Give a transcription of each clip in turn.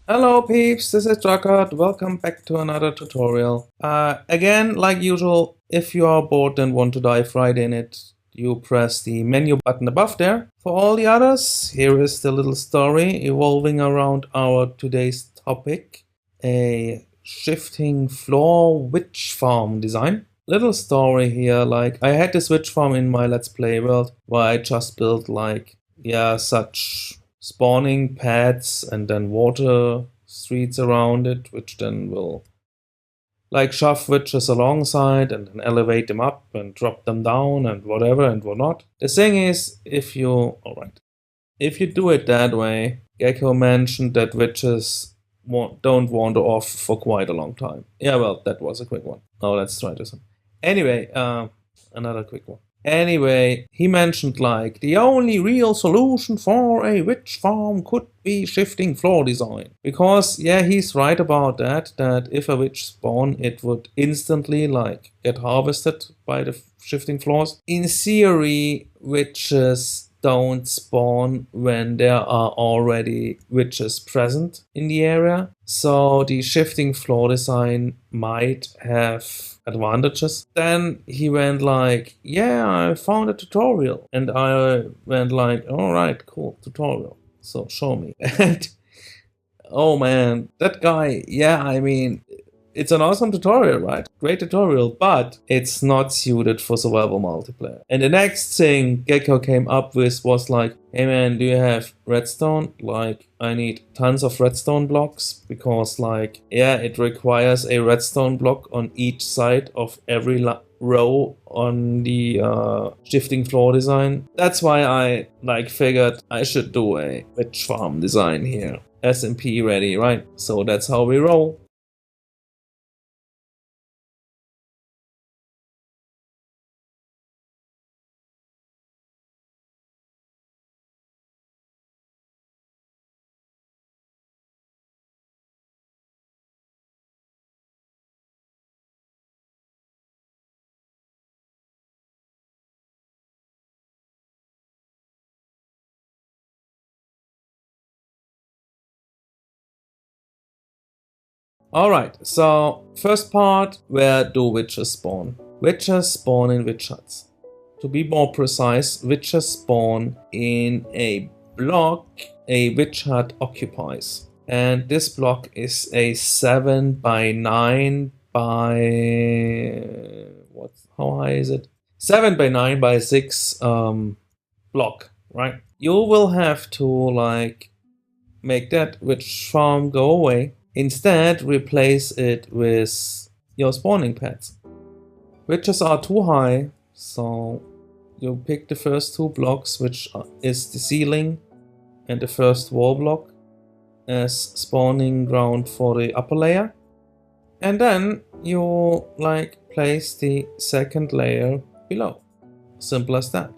Hello peeps, this is Drakkarts. Welcome back to another tutorial. Again, like usual, if you are bored and want to dive right in it, you press the menu button above there. For all the others, here is the little story evolving around our today's topic, a shifting floor witch farm design. Little story here, like I had this witch farm in my Let's Play world where I just built such spawning pads and then water streets around it, which then will shove witches alongside and then elevate them up and drop them down and whatever and whatnot. The thing is, if you do it that way, Gecko mentioned that witches don't wander off for quite a long time. Yeah, well, that was a quick one. Now let's try this one. Anyway, another quick one. Anyway, he mentioned the only real solution for a witch farm could be shifting floor design. Because yeah, he's right about that if a witch spawn, it would instantly get harvested by the shifting floors. In theory, witches don't spawn when there are already witches present in the area. So the shifting floor design might have advantages. Then he went yeah, I found a tutorial. And I went alright, cool, tutorial. So show me. And oh man, that guy, yeah, I mean, it's an awesome tutorial, right? Great tutorial, but it's not suited for survival multiplayer. And the next thing Gecko came up with was hey man, do you have redstone? I need tons of redstone blocks because yeah, it requires a redstone block on each side of every row on the shifting floor design. That's why I figured I should do a witch farm design here. SMP ready, right? So that's how we roll. Alright, so first part, where do witches spawn? Witches spawn in witch huts. To be more precise, witches spawn in a block a witch hut occupies. And this block is a 7 by 9 by... how high is it? 7 by 9 by 6 block, right? You will have to make that witch farm go away. Instead, replace it with your spawning pads. Witches are too high, so you pick the first two blocks, which is the ceiling and the first wall block, as spawning ground for the upper layer. And then you place the second layer below. Simple as that.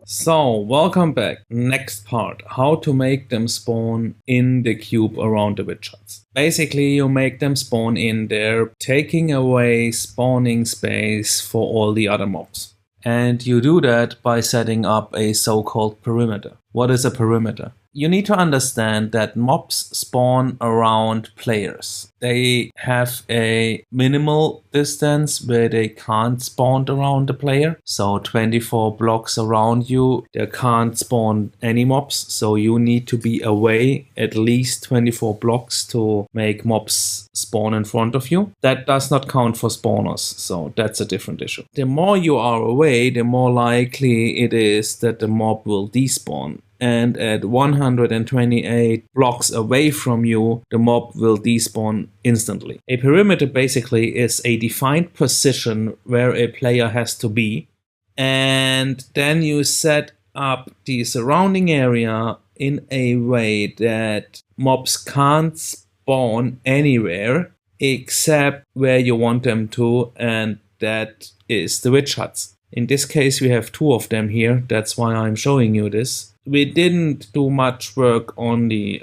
So, welcome back. Next part, how to make them spawn in the cube around the witch huts. Basically, you make them spawn in there, taking away spawning space for all the other mobs. And you do that by setting up a so-called perimeter. What is a perimeter? You need to understand that mobs spawn around players. They have a minimal distance where they can't spawn around the player. So 24 blocks around you, there can't spawn any mobs. So you need to be away at least 24 blocks to make mobs spawn in front of you. That does not count for spawners, so that's a different issue. The more you are away, the more likely it is that the mob will despawn. And at 128 blocks away from you, the mob will despawn instantly. A perimeter basically is a defined position where a player has to be, and then you set up the surrounding area in a way that mobs can't spawn anywhere except where you want them to, and that is the witch huts. In this case, we have two of them here, that's why I'm showing you this. We didn't do much work on the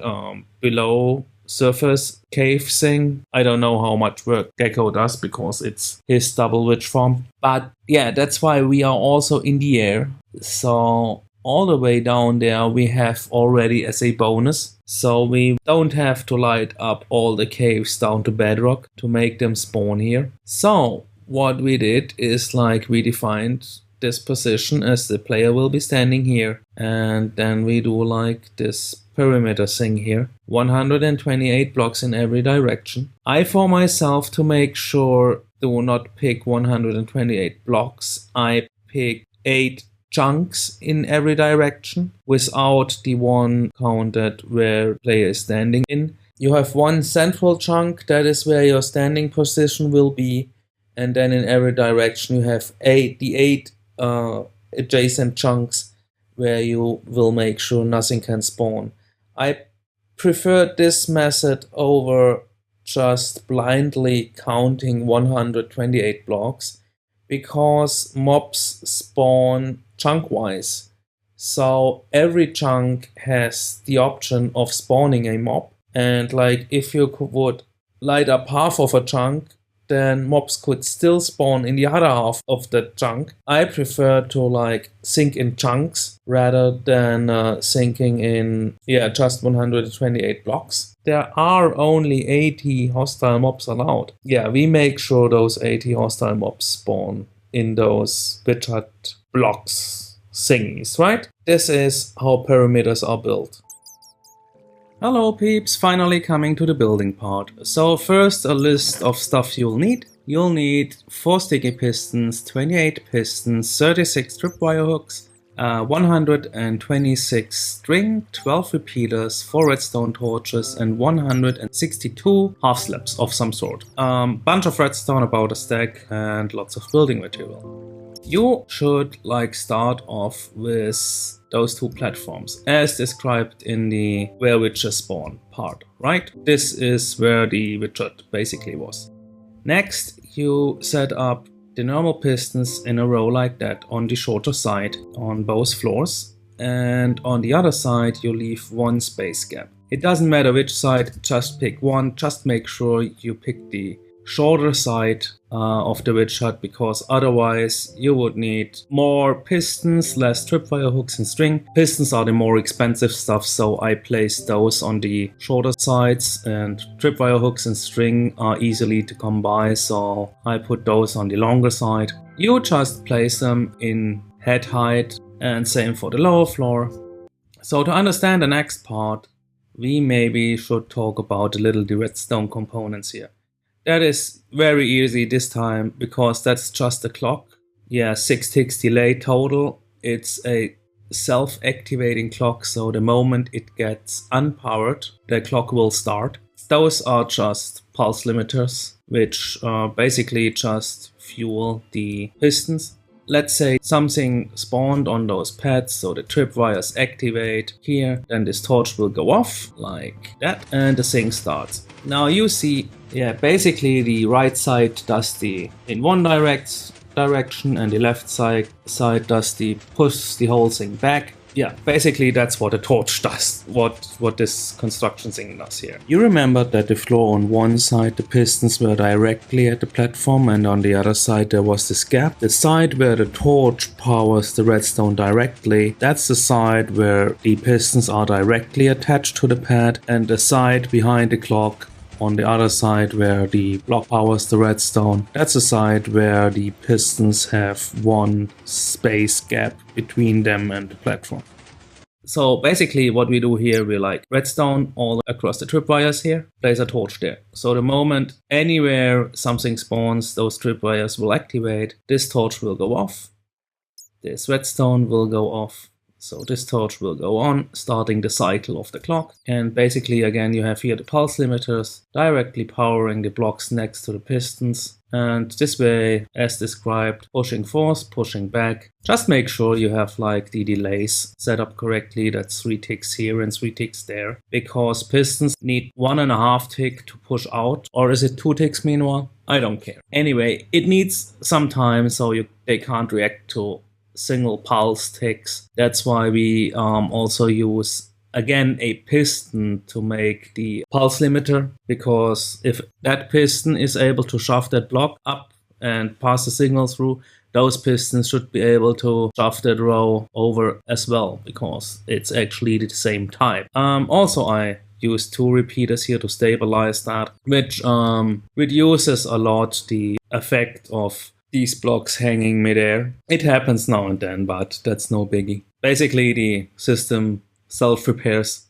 below surface cave thing. I don't know how much work Gecko does because it's his double witch farm. But yeah, that's why we are also in the air. So all the way down there we have already as a bonus. So we don't have to light up all the caves down to bedrock to make them spawn here. So what we did is like we defined this position as the player will be standing here, and then we do like this perimeter thing here, 128 blocks in every direction. I for myself, to make sure, do not pick 128 blocks. I pick 8 chunks in every direction without the one counted where player is standing in. You have one central chunk, that is where your standing position will be, and then in every direction you have the eight adjacent chunks where you will make sure nothing can spawn. I prefer this method over just blindly counting 128 blocks because mobs spawn chunk-wise. So every chunk has the option of spawning a mob, and like if you would light up half of a chunk, then mobs could still spawn in the other half of the chunk. I prefer to like sink in chunks rather than sinking in just 128 blocks. There are only 80 hostile mobs allowed. Yeah, we make sure those 80 hostile mobs spawn in those widget blocks thingies, right? This is how perimeters are built. Hello peeps, finally coming to the building part. So first a list of stuff you'll need. You'll need 4 sticky pistons, 28 pistons, 36 tripwire hooks, 126 string, 12 repeaters, 4 redstone torches and 162 half slabs of some sort. Bunch of redstone, about a stack, and lots of building material. You should like start off with those 2 platforms as described in the where witches spawn part, right? This is where the widget basically was. Next, you set up the normal pistons in a row like that on the shorter side on both floors, and on the other side you leave 1 space gap. It doesn't matter which side, just pick one. Just make sure you pick the shorter side of the witch hut, because otherwise you would need more pistons, less tripwire hooks and string. Pistons are the more expensive stuff, so I place those on the shorter sides, and tripwire hooks and string are easily to come by, so I put those on the longer side. You just place them in head height, and same for the lower floor. So to understand the next part, we maybe should talk about a little the redstone components here. That is very easy this time, because that's just a clock. Yeah, 6 ticks delay total. It's a self-activating clock, so the moment it gets unpowered, the clock will start. Those are just pulse limiters, which basically just fuel the pistons. Let's say something spawned on those pads, so the tripwires activate here, then this torch will go off like that, and the thing starts. Now you see, basically the right side does the in one direction, and the left side does the push the whole thing back. Yeah, basically that's what a torch does, what this construction thing does here. You remember that the floor on one side, the pistons were directly at the platform, and on the other side there was this gap. The side where the torch powers the redstone directly, that's the side where the pistons are directly attached to the pad, and the side behind the clock on the other side where the block powers the redstone, that's the side where the pistons have 1 space gap between them and the platform. So basically what we do here, we like redstone all across the tripwires here, place a torch there. So the moment anywhere something spawns, those tripwires will activate, this torch will go off, this redstone will go off, so this torch will go on, starting the cycle of the clock. And basically again you have here the pulse limiters directly powering the blocks next to the pistons. And this way, as described, pushing force, pushing back. Just make sure you have like the delays set up correctly. That's 3 ticks here and 3 ticks there, because pistons need 1.5 tick to push out. Or is it 2 ticks meanwhile? I don't care. Anyway, it needs some time, so they can't react to single pulse ticks. That's why we also use again a piston to make the pulse limiter, because if that piston is able to shove that block up and pass the signal through, those pistons should be able to shove that row over as well, because it's actually the same type. Also, I use 2 repeaters here to stabilize that, which reduces a lot the effect of these blocks hanging midair. It happens now and then, but that's no biggie. Basically, the system self-repairs.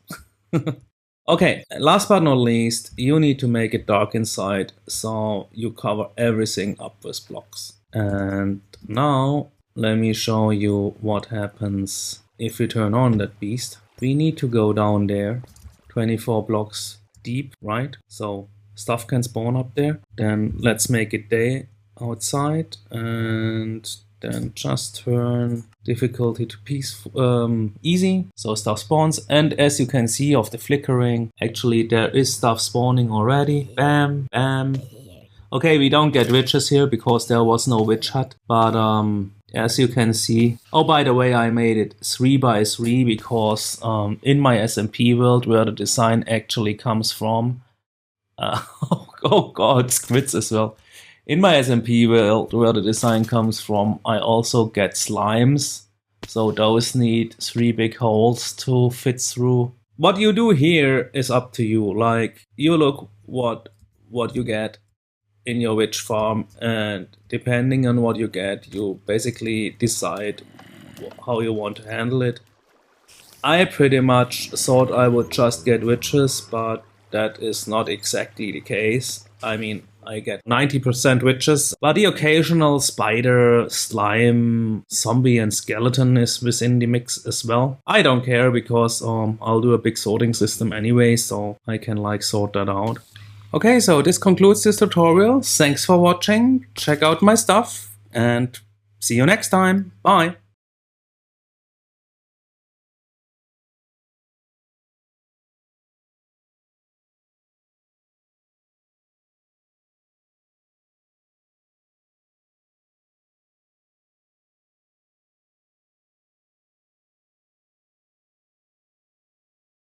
Okay, last but not least, you need to make it dark inside, so you cover everything up with blocks. And now, let me show you what happens if we turn on that beast. We need to go down there, 24 blocks deep, right? So stuff can spawn up there. Then let's make it day outside, and then just turn difficulty to easy, so stuff spawns. And as you can see of the flickering, actually there is stuff spawning already. Bam, bam. Okay, we don't get witches here because there was no witch hut, but as you can see, oh, by the way, I made it 3 by 3 because in my SMP world, where the design actually comes from, oh god, squids as well. In my SMP world, where the design comes from, I also get slimes, so those need 3 big holes to fit through. What you do here is up to you. Like, you look what you get in your witch farm, and depending on what you get, you basically decide how you want to handle it. I pretty much thought I would just get witches, but that is not exactly the case. I mean, I get 90% witches, but the occasional spider, slime, zombie and skeleton is within the mix as well. I don't care because I'll do a big sorting system anyway, so I can like sort that out. Okay, so this concludes this tutorial. Thanks for watching. Check out my stuff and see you next time. Bye.